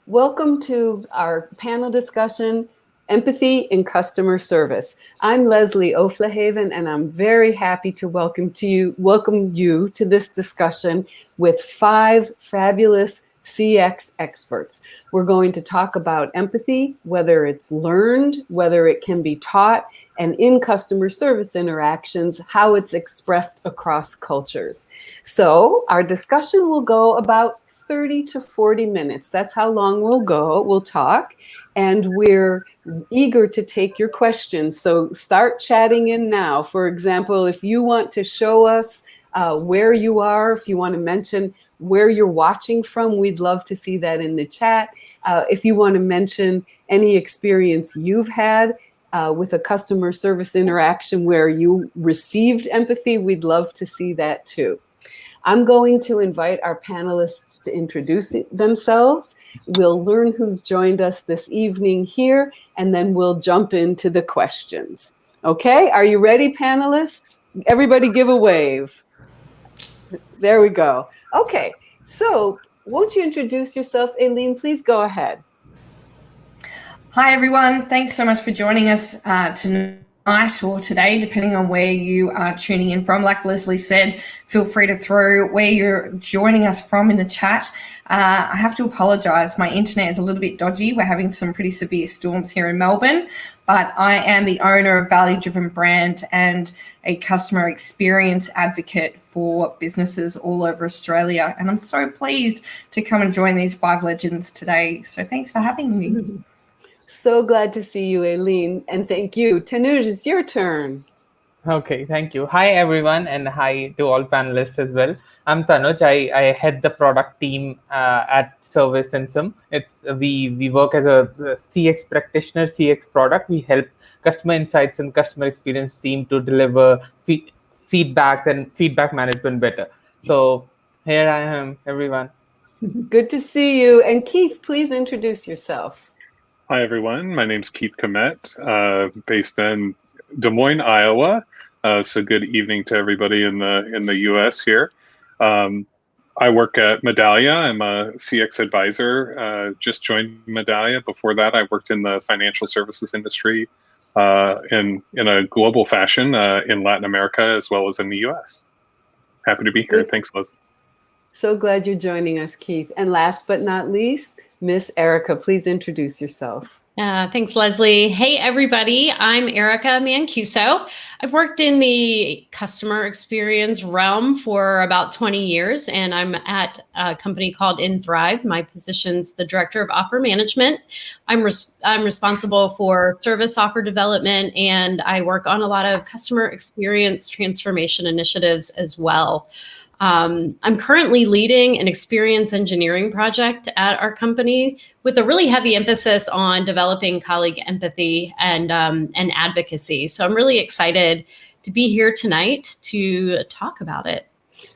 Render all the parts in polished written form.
Welcome to our panel discussion, Empathy in Customer Service. I'm Leslie O'Flahaven, and I'm very happy to welcome you to this discussion with 5 fabulous CX experts. We're going to talk about empathy, whether it's learned, whether it can be taught, and in customer service interactions, how it's expressed across cultures. So our discussion will go about 30 to 40 minutes. That's how long we'll talk. And we're eager to take your questions. So start chatting in now. For example, if you want to show us where you are, if you want to mention where you're watching from, we'd love to see that in the chat. If you want to mention any experience you've had with a customer service interaction where you received empathy, we'd love to see that too. I'm going to invite our panelists to introduce themselves. We'll learn who's joined us this evening here, and then we'll jump into the questions. Okay, are you ready, panelists? Everybody give a wave. There we go. Okay, so won't you introduce yourself, Aileen? Please go ahead. Hi, everyone. Thanks so much for joining us tonight or today, depending on where you are tuning in from. Like Leslie said, feel free to throw where you're joining us from in the chat. I have to apologise. My internet is a little bit dodgy. We're having some pretty severe storms here in Melbourne, but I am the owner of Value Driven Brand and a customer experience advocate for businesses all over Australia. And I'm so pleased to come and join these 5 legends today. So thanks for having me. So glad to see you, Aileen, and thank you. Tanuj, it's your turn. Okay, thank you. Hi, everyone, and hi to all panelists as well. I'm Tanuj. I head the product team at Service Insum. We work as a CX practitioner, CX product. We help customer insights and customer experience team to deliver feedbacks and feedback management better. So here I am, everyone. Good to see you. And Keith, please introduce yourself. Hi, everyone. My name's Keith Kmett, based in Des Moines, Iowa. So good evening to everybody in the U.S. here. I work at Medallia. I'm a CX advisor. Just joined Medallia. Before that, I worked in the financial services industry in a global fashion in Latin America as well as in the U.S. Happy to be here. Good. Thanks, Leslie. So glad you're joining us, Keith. And last but not least, Miss Erica, please introduce yourself. Thanks, Leslie. Hey, everybody. I'm Erica Mancuso. I've worked in the customer experience realm for about 20 years, and I'm at a company called InThrive. My position's the Director of Offer Management. I'm responsible for service offer development, and I work on a lot of customer experience transformation initiatives as well. I'm currently leading an experience engineering project at our company with a really heavy emphasis on developing colleague empathy and advocacy. So I'm really excited to be here tonight to talk about it.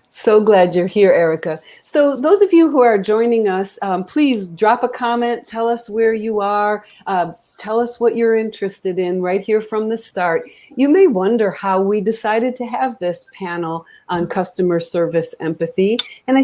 So glad you're here, Erica. So those of you who are joining us, please drop a comment, tell us where you are, tell us what you're interested in right here from the start. You may wonder how we decided to have this panel on customer service empathy. And I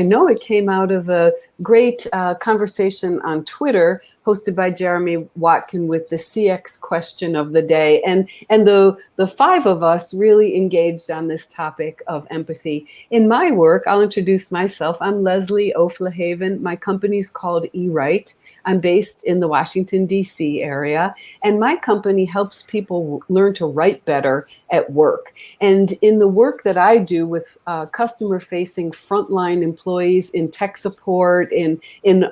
know it came out of a great conversation on Twitter hosted by Jeremy Watkin with the CX question of the day. And the 5 of us really engaged on this topic of empathy. In my work, I'll introduce myself. I'm Leslie O'Flahaven. My company's called eWrite. I'm based in the Washington, D.C. area, and my company helps people learn to write better at work. And in the work that I do with customer-facing frontline employees in tech support, in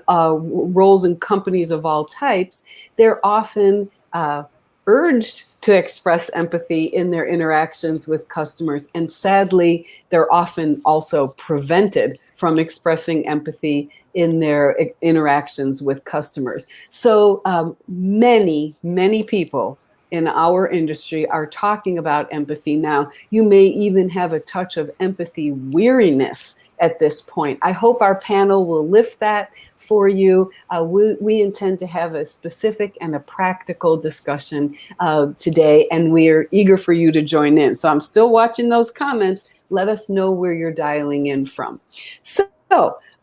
roles in companies of all types, they're often urged to express empathy in their interactions with customers. And sadly, they're often also prevented from expressing empathy in their interactions with customers. So many people in our industry are talking about empathy now. You may even have a touch of empathy weariness at this point. I hope our panel will lift that for you. We intend to have a specific and a practical discussion today, and we're eager for you to join in. So I'm still watching those comments. Let us know where you're dialing in from. So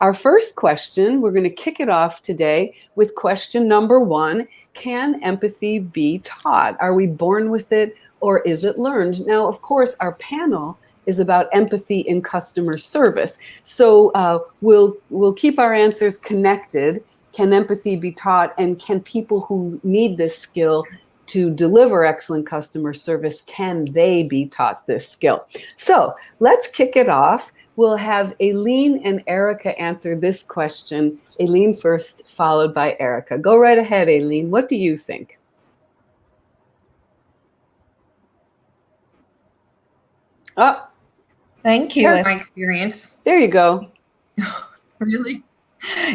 our first question, we're going to kick it off today with question number 1. Can empathy be taught? Are we born with it or is it learned? Now, of course, our panel is about empathy in customer service. So we'll keep our answers connected. Can empathy be taught? And can people who need this skill to deliver excellent customer service, can they be taught this skill? So let's kick it off. We'll have Aileen and Erica answer this question. Aileen first, followed by Erica. Go right ahead, Aileen. What do you think? Oh, Thank you. My experience. There you go. Really?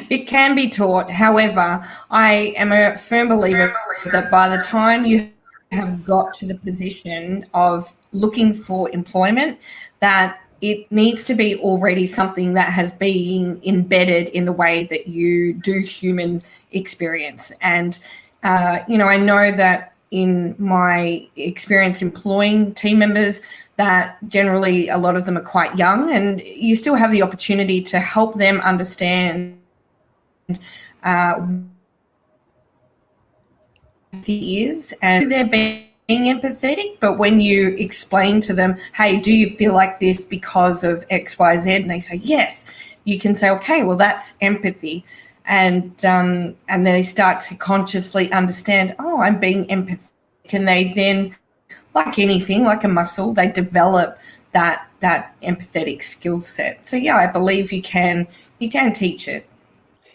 It can be taught. However, I am a firm believer that by the time you have got to the position of looking for employment, that it needs to be already something that has been embedded in the way that you do human experience. And, I know that in my experience employing team members, that generally a lot of them are quite young, and you still have the opportunity to help them understand is and they're being empathetic. But when you explain to them, hey, do you feel like this because of X, Y, Z, and they say yes, you can say, okay, well, that's empathy. And they start to consciously understand, oh, I'm being empathetic. And they then, like anything, like a muscle, they develop that empathetic skill set. So yeah, I believe you can teach it.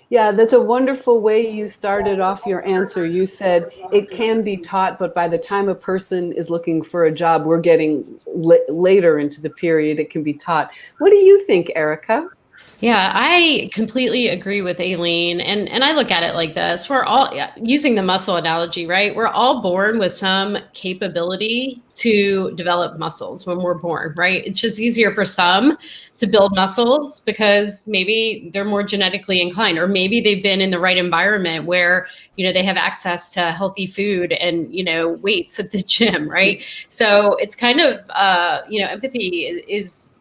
Yeah, that's a wonderful way you started off your answer. You said it can be taught, but by the time a person is looking for a job, we're getting later into the period, it can be taught. What do you think, Erica? Yeah, I completely agree with Aileen. And I look at it like this. We're all, using the muscle analogy, right? We're all born with some capability to develop muscles when we're born, right? It's just easier for some to build muscles because maybe they're more genetically inclined, or maybe they've been in the right environment where, they have access to healthy food and, weights at the gym, right? So it's kind of, empathy is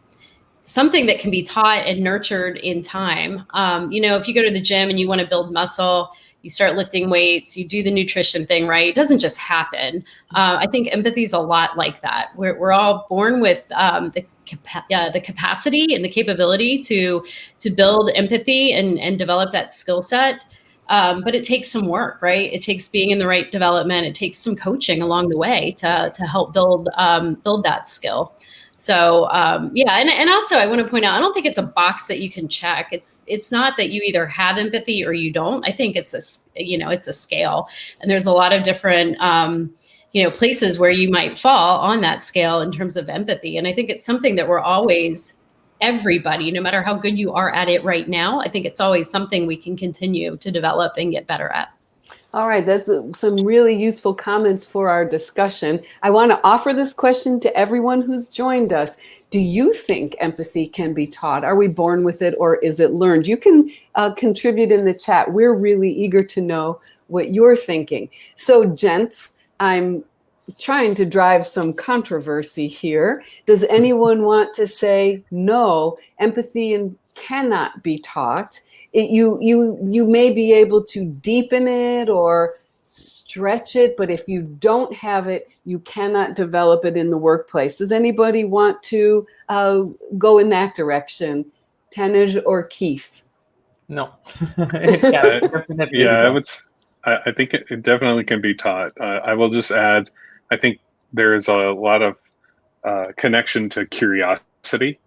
something that can be taught and nurtured in time. If you go to the gym and you want to build muscle, you start lifting weights, you do the nutrition thing, right? It doesn't just happen. I think empathy is a lot like that. We're all born with the capacity and the capability to build empathy and develop that skill set. But it takes some work, right? It takes being in the right development. It takes some coaching along the way to help build that skill. So and also I want to point out, I don't think it's a box that you can check. It's not that you either have empathy or you don't. I think it's a scale, and there's a lot of different places where you might fall on that scale in terms of empathy. And I think it's something that we're always, everybody, no matter how good you are at it right now, I think it's always something we can continue to develop and get better at. All right, that's some really useful comments for our discussion. I want to offer this question to everyone who's joined us. Do you think empathy can be taught? Are we born with it or is it learned? You can contribute in the chat. We're really eager to know what you're thinking. So, gents, I'm trying to drive some controversy here. Does anyone want to say no, empathy cannot be taught? You may be able to deepen it or stretch it, but if you don't have it, you cannot develop it in the workplace. Does anybody want to go in that direction? Tanuj or Keith? No. Definitely yeah, I think it definitely can be taught. I will just add, I think there is a lot of connection to curiosity.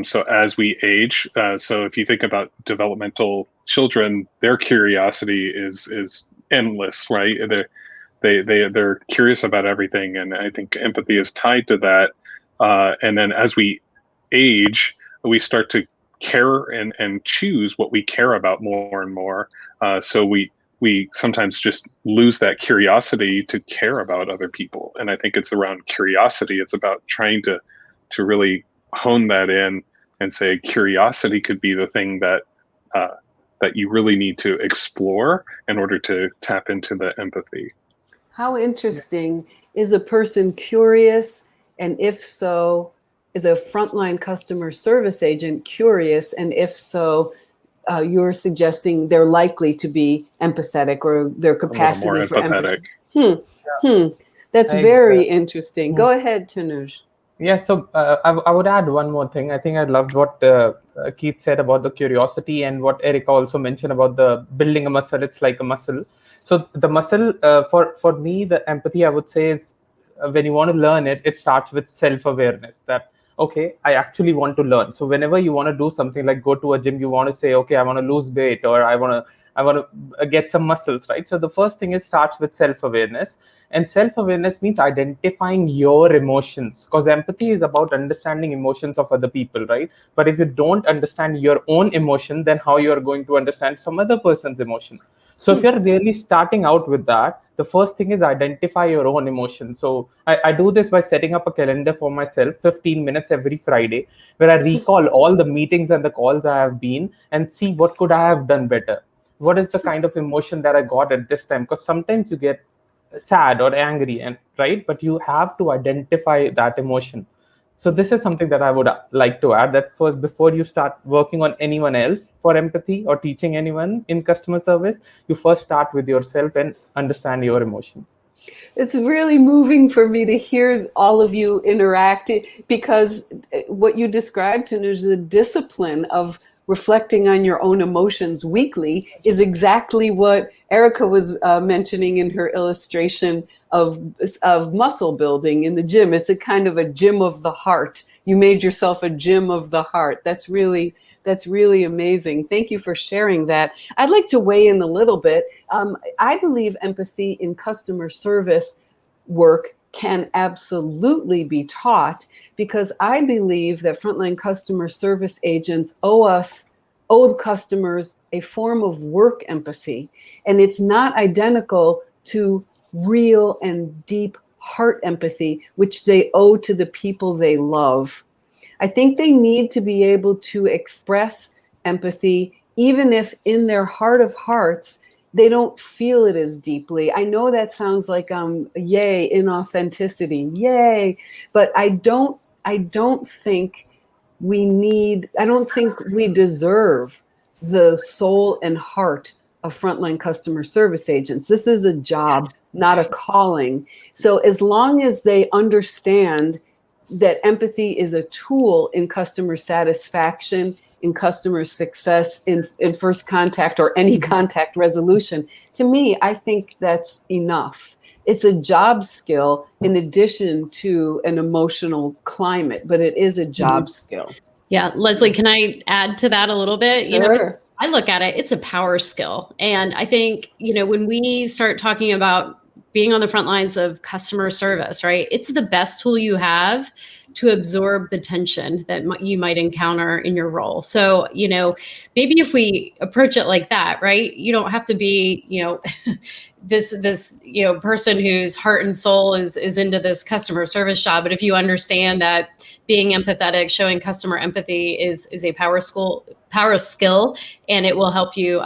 So as we age, so if you think about developmental children, their curiosity is endless, right? They're curious about everything, and I think empathy is tied to that. And then as we age, we start to care and choose what we care about more and more. So we sometimes just lose that curiosity to care about other people. And I think it's around curiosity. It's about trying to really hone that in and say curiosity could be the thing that you really need to explore in order to tap into the empathy. How interesting. Is a person curious? And if so, is a frontline customer service agent curious? And if so, you're suggesting they're likely to be empathetic, or their capacity for empathetic. empathy. That's very interesting. Go ahead, Tanuj. Yeah, so I would add one more thing. I think I loved what Keith said about the curiosity, and what Erica also mentioned about the building a muscle. It's like a muscle. So the muscle, for me, the empathy, I would say, is when you want to learn it, it starts with self-awareness. That, okay, I actually want to learn. So whenever you want to do something like go to a gym, you want to say, okay, I want to lose weight, or I want to get some muscles, right? So the first thing is starts with self-awareness. And self-awareness means identifying your emotions, because empathy is about understanding emotions of other people, right? But if you don't understand your own emotion, then how you're going to understand some other person's emotion? So if you're really starting out with that, the first thing is identify your own emotion. So I do this by setting up a calendar for myself, 15 minutes every Friday, where I recall all the meetings and the calls I have been, and see what could I have done better. What is the kind of emotion that I got at this time? Because sometimes you get sad or angry, and right, but you have to identify that emotion. So this is something that I would like to add, that first, before you start working on anyone else for empathy or teaching anyone in customer service, you first start with yourself and understand your emotions. It's really moving for me to hear all of you interact, because what you described, Tanuj, the discipline of reflecting on your own emotions weekly, is exactly what Erica was mentioning in her illustration of muscle building in the gym. It's a kind of a gym of the heart. You made yourself a gym of the heart. That's really amazing. Thank you for sharing that. I'd like to weigh in a little bit. I believe empathy in customer service work can absolutely be taught, because I believe that frontline customer service agents owe customers a form of work empathy, and it's not identical to real and deep heart empathy, which they owe to the people they love. I think they need to be able to express empathy, even if in their heart of hearts, they don't feel it as deeply. I know that sounds like yay, inauthenticity, yay, but I don't think I don't think we deserve the soul and heart of frontline customer service agents. This is a job, not a calling. So as long as they understand that empathy is a tool in customer satisfaction, in customer success, in first contact or any contact resolution, to me, I think that's enough. It's a job skill in addition to an emotional climate, but it is a job skill. Yeah, Leslie, can I add to that a little bit? Sure. I look at it, it's a power skill. And I think, when we start talking about being on the front lines of customer service, right? It's the best tool you have to absorb the tension that you might encounter in your role. So, maybe if we approach it like that, right? You don't have to be, this person whose heart and soul is into this customer service job. But if you understand that being empathetic, showing customer empathy is a power skill, and it will help you,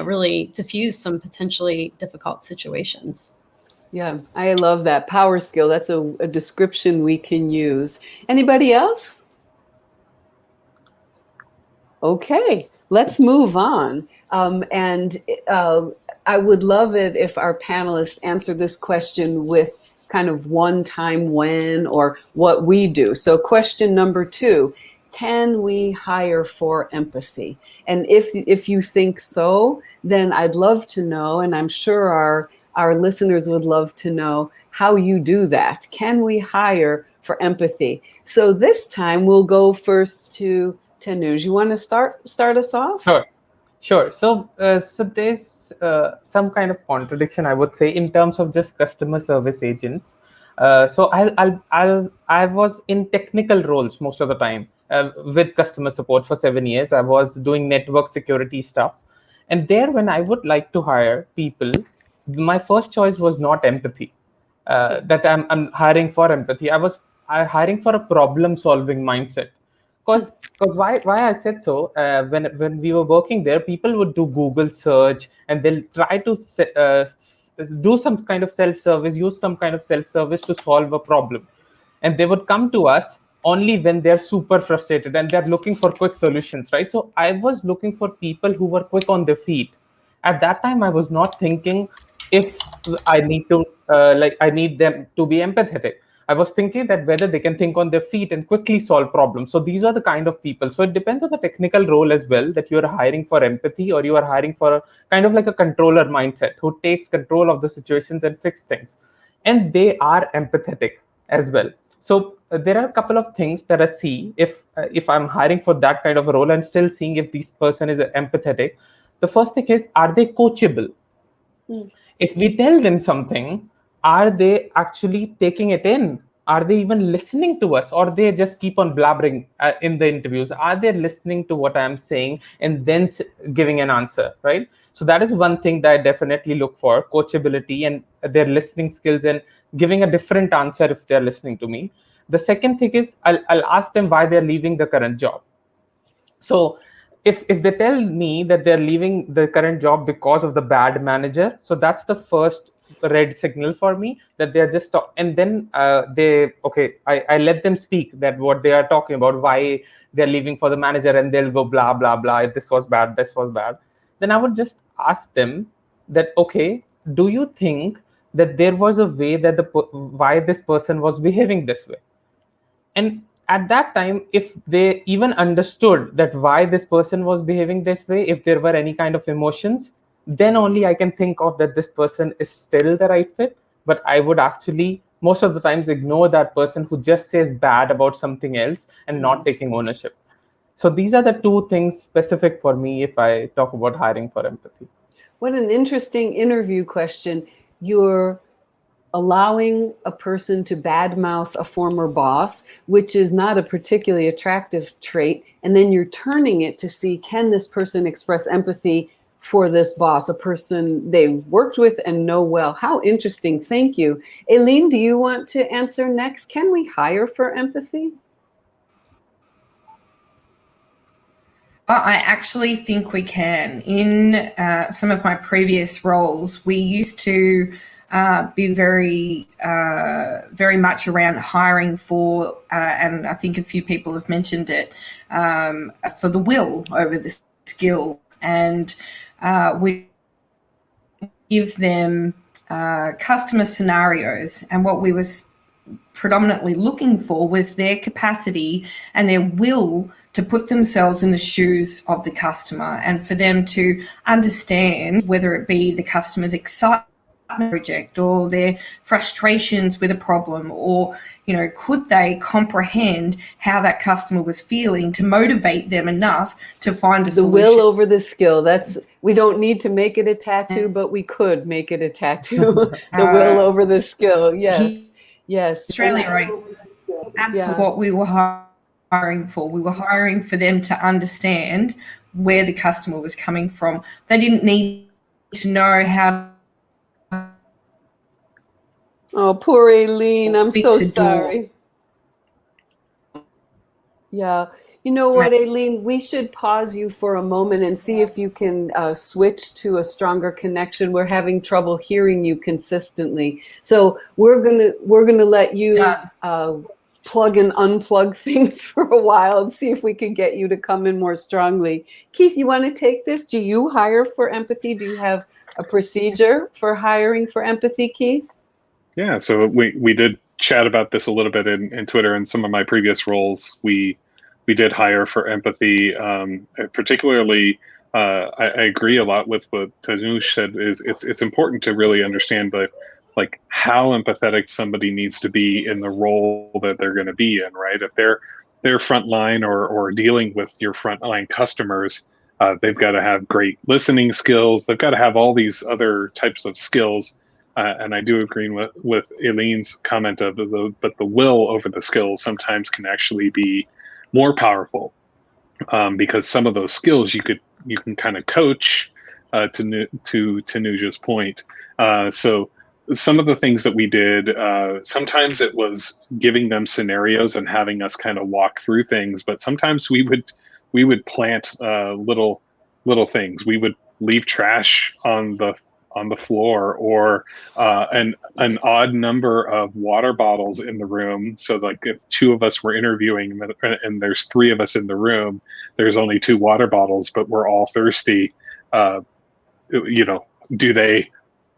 really diffuse some potentially difficult situations. Yeah, I love that power skill. That's a description we can use. Anybody else? Okay, let's move on. I would love it if our panelists answer this question with kind of one time when or what we do. So question number 2, can we hire for empathy? And if you think so, then I'd love to know, and I'm sure our listeners would love to know how you do that. Can we hire for empathy? So this time we'll go first to Tanuj. You want to start us off? Sure. So there's some kind of contradiction, I would say, in terms of just customer service agents. So I was in technical roles most of the time with customer support for 7 years. I was doing network security stuff, and there, when I would like to hire people, my first choice was not empathy. That I'm hiring for empathy. I was hiring for a problem solving mindset. Because why I said so, when we were working there, people would do Google search, and they'll try to do some kind of self-service, use some kind of self-service to solve a problem, and they would come to us only when they're super frustrated and they're looking for quick solutions, right? So I was looking for people who were quick on their feet. At that time, I was not thinking if I need to, I need them to be empathetic. I was thinking that whether they can think on their feet and quickly solve problems. So these are the kind of people. So it depends on the technical role as well, that you're hiring for empathy or you are hiring for a kind of like a controller mindset who takes control of the situations and fix things. And they are empathetic as well. So there are a couple of things that I see if I'm hiring for that kind of a role and still seeing if this person is empathetic. The first thing is, are they coachable? If we tell them something, are they actually taking it in? Are they even listening to us, or they just keep on blabbering in the interviews? Are they listening to what I'm saying and then giving an answer, right? So that is one thing that I definitely look for: coachability and their listening skills and giving a different answer if they're listening to me. The second thing is, I'll ask them why they're leaving the current job. So if they tell me that they're leaving the current job because of the bad manager, so that's the first red signal for me, that they're just and then I let them speak, that what they are talking about, why they're leaving for the manager, and they'll go blah blah blah, this was bad, this was bad. Then I would just ask them that, okay, do you think that there was a way that why this person was behaving this way? And at that time, if they even understood that why this person was behaving this way, if there were any kind of emotions, then only I can think of that this person is still the right fit. But I would actually most of the times ignore that person who just says bad about something else and not taking ownership. So these are the two things specific for me if I talk about hiring for empathy. What an interesting interview question. You're allowing a person to badmouth a former boss, which is not a particularly attractive trait, and then you're turning it to see, can this person express empathy for this boss, a person they've worked with and know well? How interesting. Thank you. Aileen, do you want to answer next? Can we hire for empathy? I actually think we can. In some of my previous roles, we used to be very much around hiring for, and I think a few people have mentioned it, for the will over the skill. And we give them customer scenarios, and what we were predominantly looking for was their capacity and their will to put themselves in the shoes of the customer, and for them to understand whether it be the customer's excitement project or their frustrations with a problem, or could they comprehend how that customer was feeling to motivate them enough to find a solution. The will over the skill. We don't need to make it a tattoo, but we could make it a tattoo. The will over the skill. Yes. Australia, right? Absolutely. What we were hiring for. We were hiring for them to understand where the customer was coming from. They didn't need to know how. Oh, poor Aileen. I'm so sorry. Yeah. You know what, Aileen? We should pause you for a moment and see if you can switch to a stronger connection. We're having trouble hearing you consistently. So we're gonna let you plug and unplug things for a while and see if we can get you to come in more strongly. Keith, you want to take this? Do you hire for empathy? Do you have a procedure for hiring for empathy, Keith? Yeah, so we did chat about this a little bit in Twitter. In some of my previous roles, we did hire for empathy. Particularly, I agree a lot with what Tanuj said. It's important to really understand like how empathetic somebody needs to be in the role that they're going to be in, right? If they're frontline or dealing with your frontline customers, they've got to have great listening skills. They've got to have all these other types of skills. And I do agree with Aileen's comment of but the will over the skills sometimes can actually be more powerful, because some of those skills you can kind of coach, to Tanuj's point. So some of the things that we did, sometimes it was giving them scenarios and having us kind of walk through things, but sometimes we would plant little things. We would leave trash on on the floor, or an odd number of water bottles in the room. So like if two of us were interviewing and there's three of us in the room, there's only two water bottles, but we're all thirsty. Do they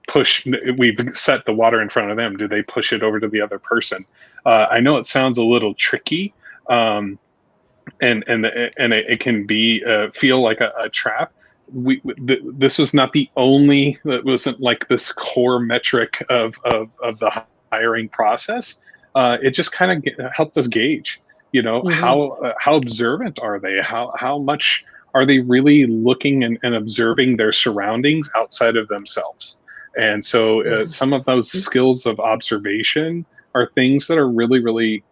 push? We set the water in front of them. Do they push it over to the other person? I know it sounds a little tricky, and it can be feel like a trap. This was not the only. It wasn't like this core metric of the hiring process. It just kind of helped us gauge, how observant are they? How much are they really looking and observing their surroundings outside of themselves? And so some of those skills of observation are things that are really, really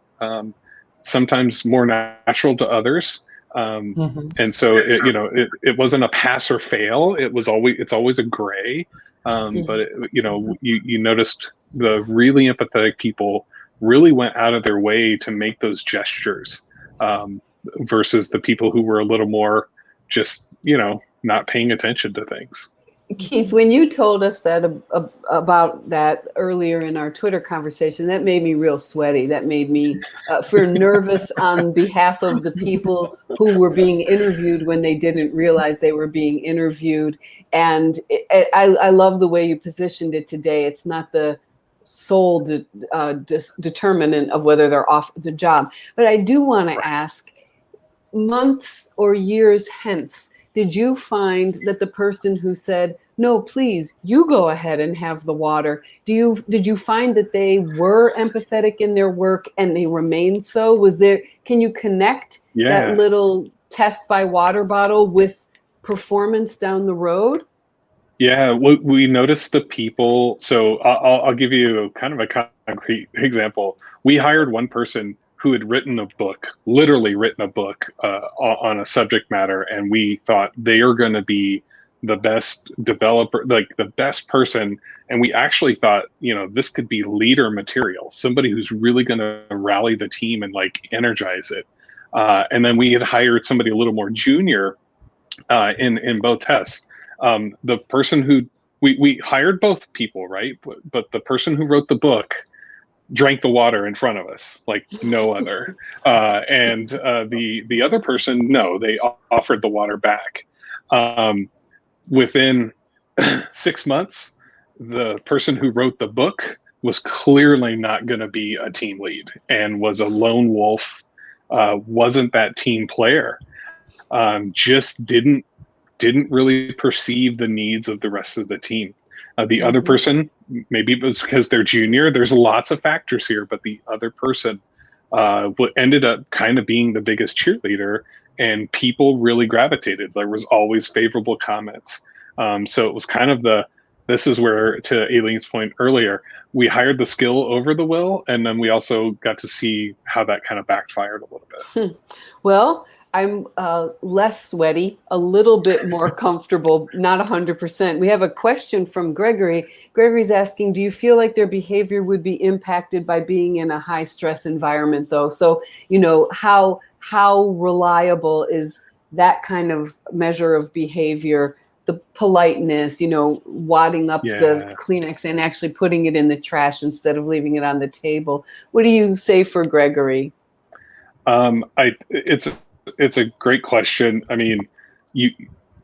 sometimes more natural to others. And so it wasn't a pass or fail. It's always a gray. But you noticed the really empathetic people really went out of their way to make those gestures, versus the people who were a little more just not paying attention to things. Keith, when you told us that about that earlier in our Twitter conversation, that made me real sweaty. That made me feel nervous on behalf of the people who were being interviewed when they didn't realize they were being interviewed. And I love the way you positioned it today. It's not the sole determinant of whether they're off the job. But I do want to ask, months or years hence, did you find that the person who said, no, please, you go ahead and have the water, did you find that they were empathetic in their work and they remained so? Can you connect that little test by water bottle with performance down the road? Yeah, we noticed the people. So I'll give you kind of a concrete example. We hired one person who had literally written a book on a subject matter, and we thought they are going to be the best developer, like the best person. And we actually thought, this could be leader material, somebody who's really going to rally the team and like energize it. And then we had hired somebody a little more junior in both tests. The person who we hired both people, right? But the person who wrote the book drank the water in front of us like no other. And the other person, no, they offered the water back. Within 6 months, the person who wrote the book was clearly not going to be a team lead and was a lone wolf, wasn't that team player, just didn't really perceive the needs of the rest of the team. The other person, maybe it was because they're junior, there's lots of factors here, but the other person ended up kind of being the biggest cheerleader, and people really gravitated. There was always favorable comments. So it was kind of this is where, to Aileen's point earlier, we hired the skill over the will, and then we also got to see how that kind of backfired a little bit. Well, I'm less sweaty, a little bit more comfortable, not 100%. We have a question from Gregory. Gregory's asking, do you feel like their behavior would be impacted by being in a high stress environment though? So, how reliable is that kind of measure of behavior, the politeness, wadding up the Kleenex and actually putting it in the trash instead of leaving it on the table? What do you say for Gregory? It's a great question. I mean,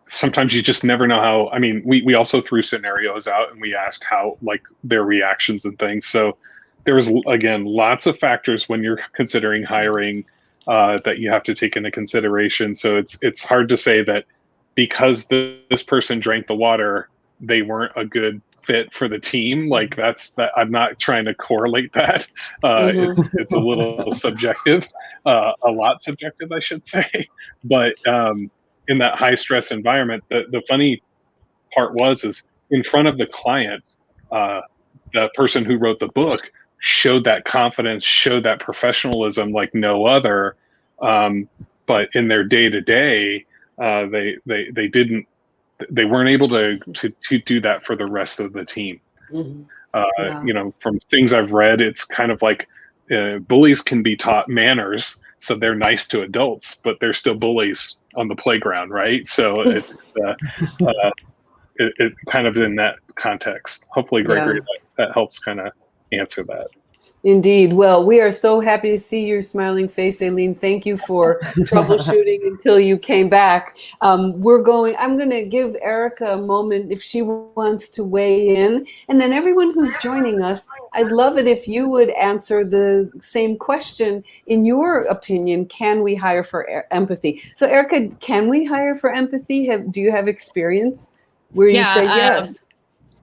sometimes you just never know how. I mean, we also threw scenarios out and we asked how, like, their reactions and things. So there was, again, lots of factors when you're considering hiring that you have to take into consideration. So it's hard to say that because this person drank the water, they weren't a good fit for the team. Like that. I'm not trying to correlate that. It's a little subjective, a lot subjective, I should say. But in that high stress environment, the funny part is in front of the client, the person who wrote the book showed that confidence, showed that professionalism like no other. But in their day to day, they didn't. They weren't able to do that for the rest of the team. From things I've read, it's kind of like bullies can be taught manners, so they're nice to adults, but they're still bullies on the playground, right? So it kind of in that context. Hopefully, Gregory, Yeah. that helps kind of answer that. Indeed. Well, we are so happy to see your smiling face, Aileen. Thank you for troubleshooting until you came back. I'm going to give Erica a moment if she wants to weigh in. And then everyone who's joining us, I'd love it if you would answer the same question. In your opinion, can we hire for empathy? So Erica, can we hire for empathy? Do you have experience where you say yes?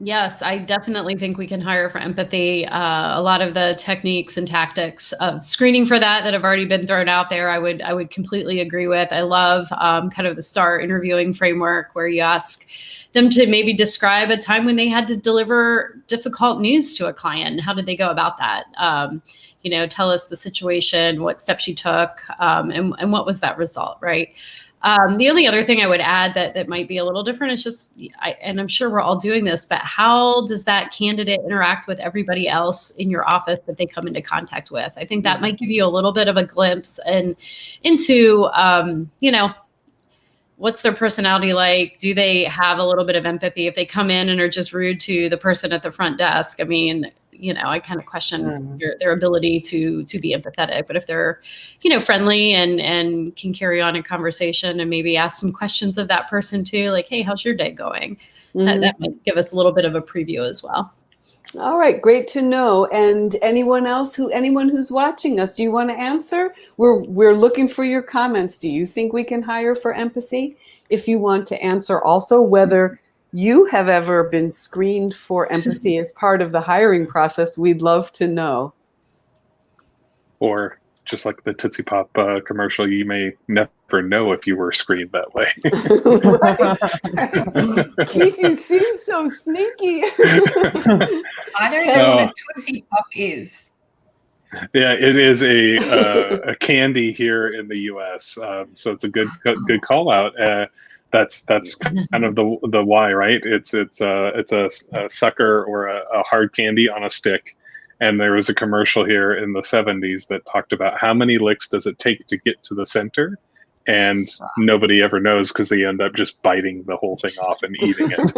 Yes, I definitely think we can hire for empathy. A lot of the techniques and tactics of screening for that have already been thrown out there. I would completely agree with. I love kind of the STAR interviewing framework where you ask them to maybe describe a time when they had to deliver difficult news to a client and how did they go about that. Tell us the situation, what steps you took, and what was that result, right? The only other thing I would add that might be a little different is just, and I'm sure we're all doing this, but how does that candidate interact with everybody else in your office that they come into contact with? I think that might give you a little bit of a glimpse into, what's their personality like? Do they have a little bit of empathy? If they come in and are just rude to the person at the front desk, I mean, I kind of question their ability to be empathetic. But if they're, friendly and can carry on a conversation and maybe ask some questions of that person too, like, hey, how's your day going? That might give us a little bit of a preview as well. All right, great to know. And anyone who's watching us, do you want to answer? We're looking for your comments. Do you think we can hire for empathy? If you want to answer also whether you have ever been screened for empathy as part of the hiring process, we'd love to know. Or just like the Tootsie Pop commercial, you may never know if you were screened that way. Right. Keith, you seem so sneaky. I don't know what a Tootsie Pop is. Yeah, it is a candy here in the U.S. So it's a good call out. That's kind of the why, right? It's a sucker or a hard candy on a stick. And there was a commercial here in the 70s that talked about how many licks does it take to get to the center. And nobody ever knows because they end up just biting the whole thing off and eating it.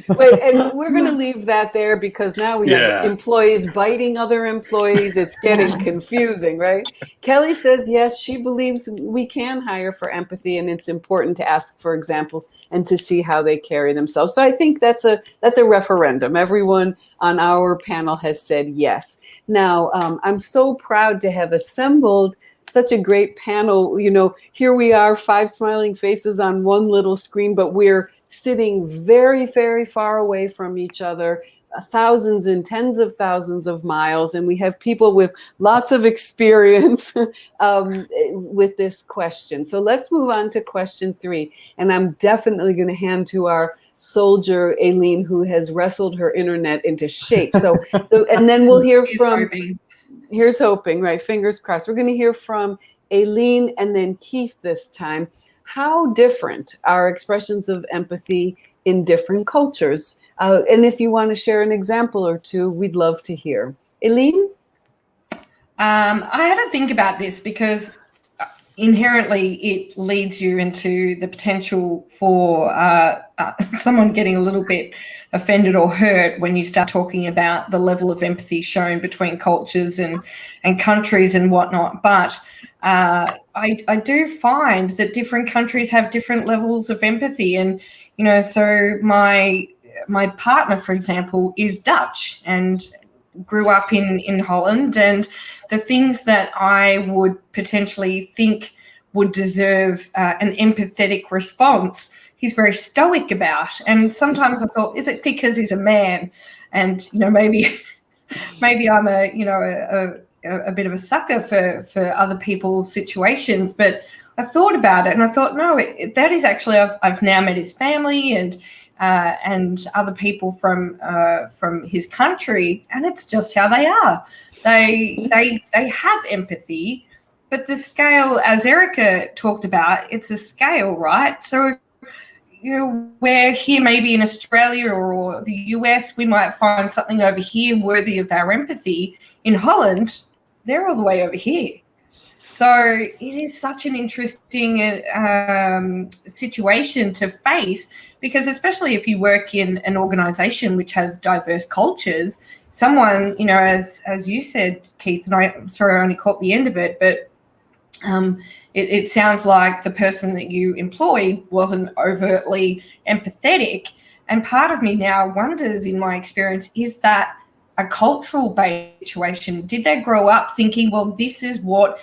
Wait, and we're going to leave that there because now we have employees biting other employees. It's getting confusing, right? Kelly says, yes, she believes we can hire for empathy and it's important to ask for examples and to see how they carry themselves. So I think that's a referendum. Everyone on our panel has said yes. Now, I'm so proud to have assembled such a great panel. Here we are, 5 smiling faces on one little screen, but we're sitting very, very far away from each other, thousands and tens of thousands of miles. And we have people with lots of experience with this question. So let's move on to question 3. And I'm definitely going to hand to our soldier, Aileen, who has wrestled her internet into shape. So, and then we'll hear from... Here's hoping, right? Fingers crossed. We're going to hear from Aileen and then Keith this time. How different are expressions of empathy in different cultures? And if you want to share an example or two, we'd love to hear. Aileen? I had to think about this because inherently it leads you into the potential for someone getting a little bit offended or hurt when you start talking about the level of empathy shown between cultures and countries and whatnot. But I do find that different countries have different levels of empathy. And, so my partner, for example, is Dutch and grew up in Holland. And the things that I would potentially think would deserve an empathetic response, he's very stoic about. And sometimes I thought, is it because he's a man? And, maybe I'm a bit of a sucker for other people's situations. But I thought about it and I thought, no, that is actually, I've now met his family and other people from his country, and it's just how they are. They have empathy, but the scale, as Erica talked about, it's a scale, right? So, we're here maybe in Australia or the US, we might find something over here worthy of our empathy. In Holland, they're all the way over here. So it is such an interesting situation to face, because especially if you work in an organization which has diverse cultures, someone, as you said, Keith, and I'm sorry I only caught the end of it, but it sounds like the person that you employed wasn't overtly empathetic. And part of me now wonders, in my experience, is that a cultural-based situation? Did they grow up thinking, well, this is what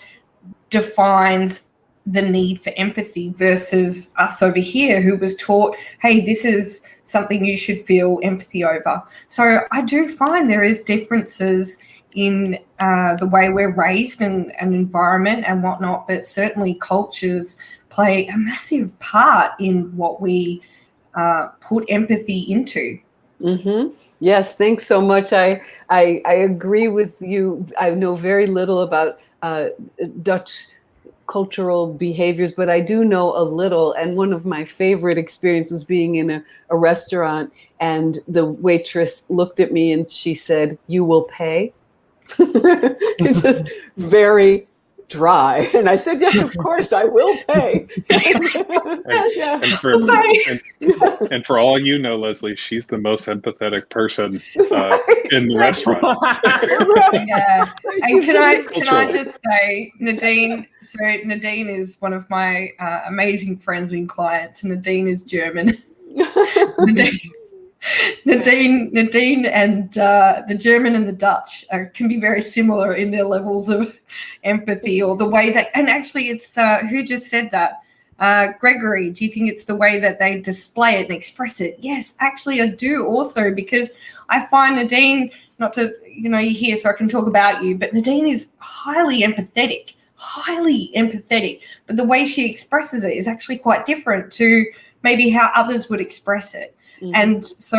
defines the need for empathy, versus us over here who was taught, hey, this is something you should feel empathy over? So I do find there is differences in the way we're raised and environment and whatnot, but certainly cultures play a massive part in what we put empathy into. Mm-hmm. Yes, thanks so much. I agree with you. I know very little about Dutch cultural behaviors, but I do know a little. And one of my favorite experiences was being in a restaurant, and the waitress looked at me and she said, "You will pay." It's just very dry. And I said, "Yes, of course, I will pay." And for all you know, Leslie, she's the most empathetic person in the restaurant. Yeah. And can I just say, Nadine, so Nadine is one of my amazing friends and clients. Nadine is German. Nadine and the German and the Dutch can be very similar in their levels of empathy, or the way that, and actually it's, who just said that? Gregory, do you think it's the way that they display it and express it? Yes, actually I do also, because I find Nadine, not to, you're here so I can talk about you, but Nadine is highly empathetic, but the way she expresses it is actually quite different to maybe how others would express it. Mm-hmm. And so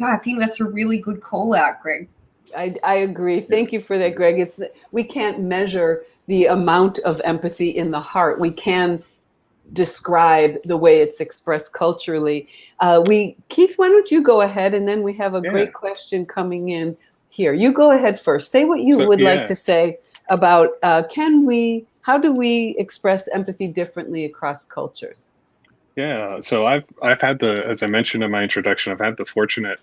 I think that's a really good call out, Greg. I agree. Thank you for that, Greg. We can't measure the amount of empathy in the heart. We can describe the way it's expressed culturally. Keith, why don't you go ahead, and then we have a great question coming in here. You go ahead first. Say what you would like to say about how do we express empathy differently across cultures? Yeah, so I've had as I mentioned in my introduction, I've had the fortunate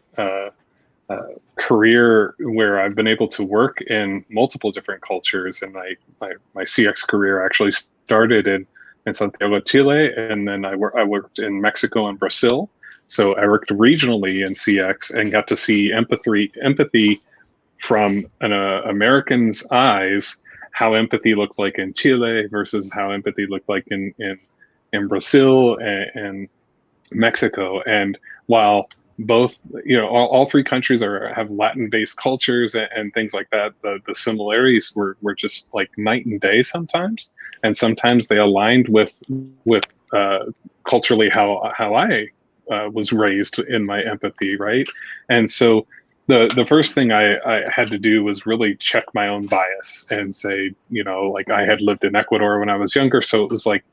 career where I've been able to work in multiple different cultures, and my CX career actually started in Santiago, Chile, and then I worked in Mexico and Brazil. So I worked regionally in CX and got to see empathy from an American's eyes, how empathy looked like in Chile versus how empathy looked like in Brazil and Mexico. And while both, all three countries have Latin-based cultures and things like that, the similarities were just like night and day sometimes. And sometimes they aligned with culturally how I was raised in my empathy, right? And so the first thing I had to do was really check my own bias and say, like I had lived in Ecuador when I was younger, so it was like,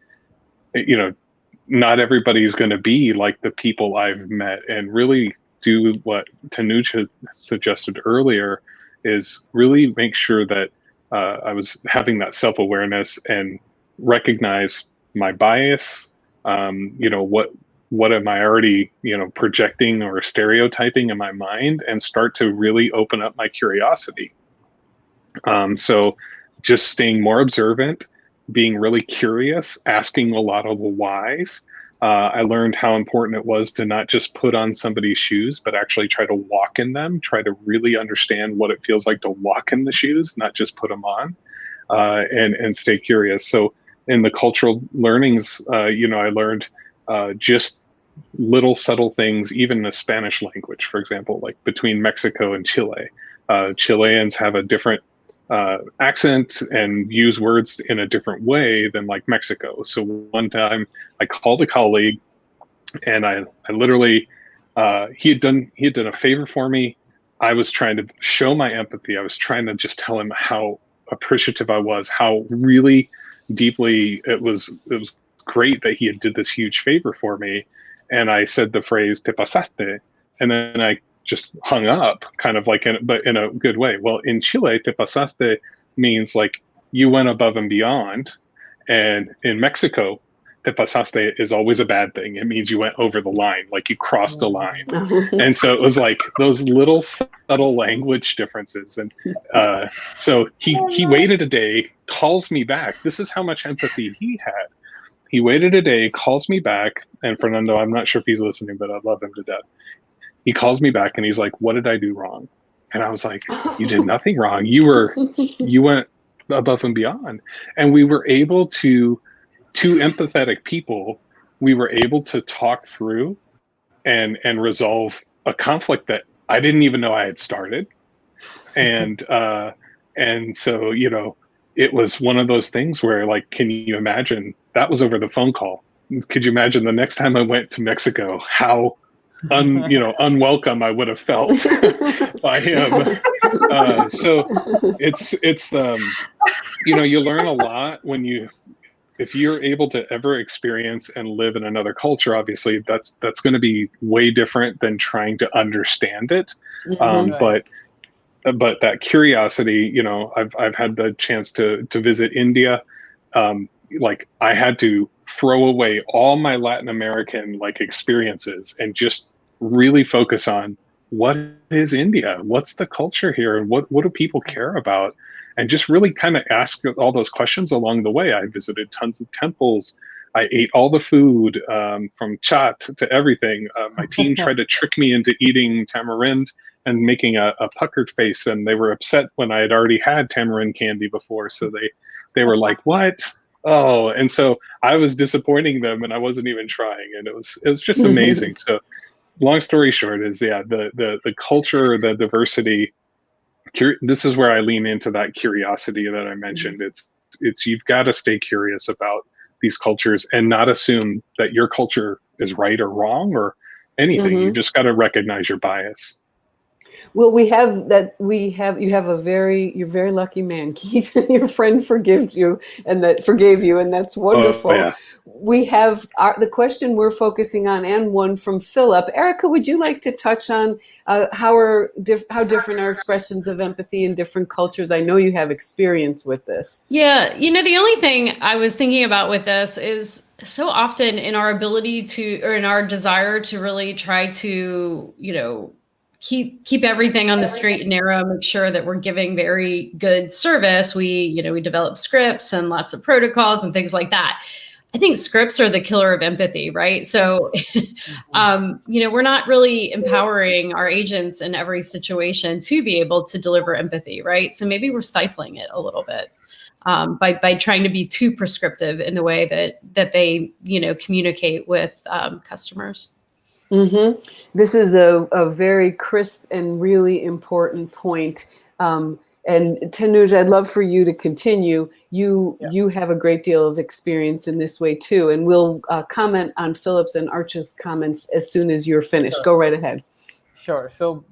not everybody's going to be like the people I've met, and really do what Tanuj had suggested earlier, is really make sure that I was having that self-awareness and recognize my bias. What am I already, projecting or stereotyping in my mind, and start to really open up my curiosity. So just staying more observant, being really curious, asking a lot of the whys. I learned how important it was to not just put on somebody's shoes, but actually try to walk in them, try to really understand what it feels like to walk in the shoes, not just put them on, and stay curious. So in the cultural learnings, I learned just little subtle things, even in the Spanish language, for example, like between Mexico and Chile. Chileans have a different accent and use words in a different way than like Mexico. So one time I called a colleague, and I literally, he had done a favor for me. I was trying to show my empathy. I was trying to just tell him how appreciative I was, how really deeply it was great that he had did this huge favor for me. And I said the phrase "te pasaste," and then I just hung up, kind of like but in a good way. Well, in Chile, "te pasaste" means like you went above and beyond, And in Mexico, te pasaste is always a bad thing. It means you went over the line, like you crossed a line. And so it was like those little subtle language differences. And so he waited a day, calls me back. This is how much empathy he had. He waited a day, calls me back, and Fernando, I'm not sure if he's listening, but I love him to death. He calls me back and he's like, "What did I do wrong?" And I was like, "You did nothing wrong. You went above and beyond." And we were able to, two empathetic people, we were able to talk through and resolve a conflict that I didn't even know I had started. And so, you know, it was one of those things where, like, can you imagine that was over the phone call? Could you imagine the next time I went to Mexico, how unwelcome I would have felt by him. So it's you learn a lot if you're able to ever experience and live in another culture. Obviously, that's going to be way different than trying to understand it. But that curiosity, you know, I've had the chance to visit India. Like, I had to throw away all my Latin American experiences and just really focus on what is India, what's the culture here, and what do people care about, and just really kind of ask all those questions along the way. I visited tons of temples. I ate all the food, from chaat to everything. My team tried to trick me into eating tamarind and making a puckered face, and they were upset when I had already had tamarind candy before. So they were like, "What?" Oh, and so I was disappointing them, and I wasn't even trying, and it was just amazing. So, long story short is, the culture, the diversity. This is where I lean into that curiosity that I mentioned. It's you've got to stay curious about these cultures and not assume that your culture is right or wrong or anything. You just got to recognize your bias. Well, you're a very lucky man, Keith. Your friend forgave you, and that's wonderful. Oh, yeah. We have the question we're focusing on, and one from Philip. Erica, would you like to touch on how different are expressions of empathy in different cultures? I know you have experience with this. Yeah, the only thing I was thinking about with this is so often in our ability to, or in our desire to really try to, keep everything on the straight and narrow, make sure that we're giving very good service. We develop scripts and lots of protocols and things like that. I think scripts are the killer of empathy, right? So, we're not really empowering our agents in every situation to be able to deliver empathy, right? So maybe we're stifling it a little bit by trying to be too prescriptive in the way that they, communicate with customers. Mm-hmm. This is a very crisp and really important point. And Tanuj, I'd love for you to continue. You have a great deal of experience in this way too, and we'll comment on Philip's and Arch's comments as soon as you're finished. Sure. Go right ahead. Sure. So